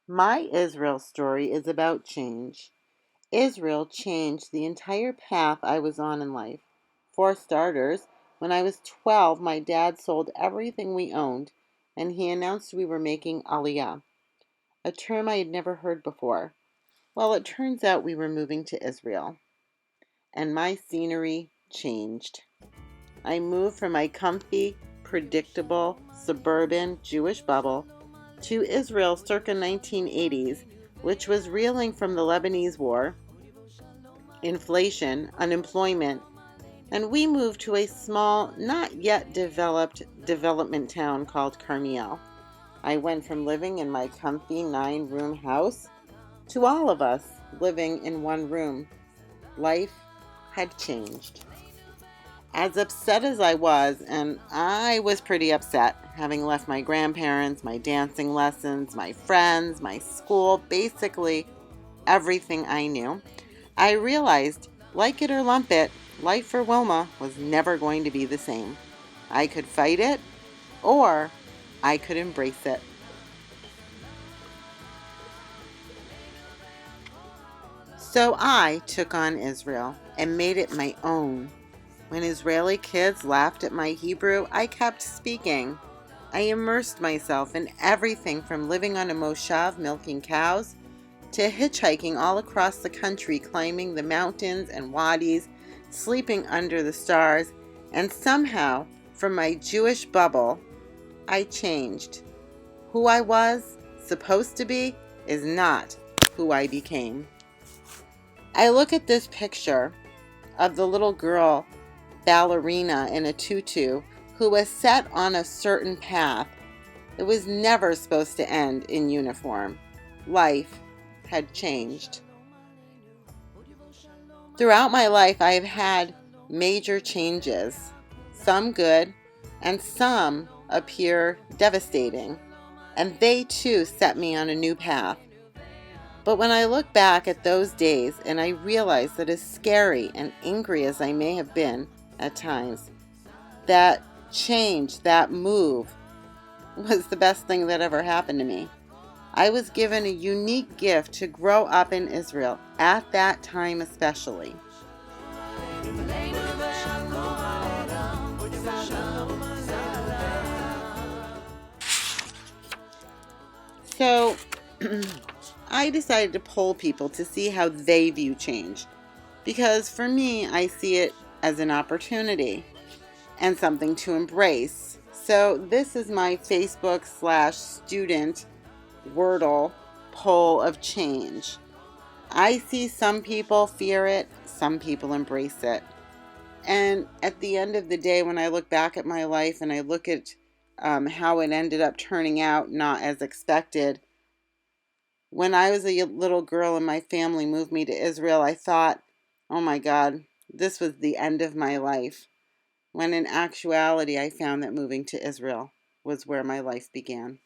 My Israel story is about change. Israel changed the entire path I was on in life. For starters, when I was 12, my dad sold everything we owned and he announced we were making Aliyah, a term I had never heard before. Well, it turns out we were moving to Israel, and my scenery changed. I moved from my comfy, predictable, suburban Jewish bubble to Israel circa 1980s, which was reeling from the Lebanese war, inflation, unemployment, and we moved to a small, not yet developed development town called Carmiel. I went from living in my comfy 9-room house to all of us living in one room. Life had changed. As upset as I was, and I was pretty upset, having left my grandparents, my dancing lessons, my friends, my school, basically everything I knew, I realized, like it or lump it, life for Wilma was never going to be the same. I could fight it, or I could embrace it. So I took on Israel and made it my own. When Israeli kids laughed at my Hebrew, I kept speaking. I immersed myself in everything from living on a moshav milking cows to hitchhiking all across the country, climbing the mountains and wadis, sleeping under the stars, and somehow, from my Jewish bubble, I changed. Who I was supposed to be is not who I became. I look at this picture of the little girl ballerina in a tutu who was set on a certain path. It was never supposed to end in uniform. Life had changed. Throughout my life, I have had major changes, some good and some appear devastating, and they too set me on a new path. But when I look back at those days and I realize that as scary and angry as I may have been at times, that change, that move, was the best thing that ever happened to me. I was given a unique gift to grow up in Israel, at that time especially. So I decided to poll people to see how they view change. Because for me, I see it as an opportunity and something to embrace. So this is my Facebook/student Wordle poll of change. I see some people fear it, some people embrace it. And at the end of the day, when I look back at my life and I look at how it ended up turning out not as expected, when I was a little girl and my family moved me to Israel, I thought, oh my God, this was the end of my life. When in actuality, I found that moving to Israel was where my life began.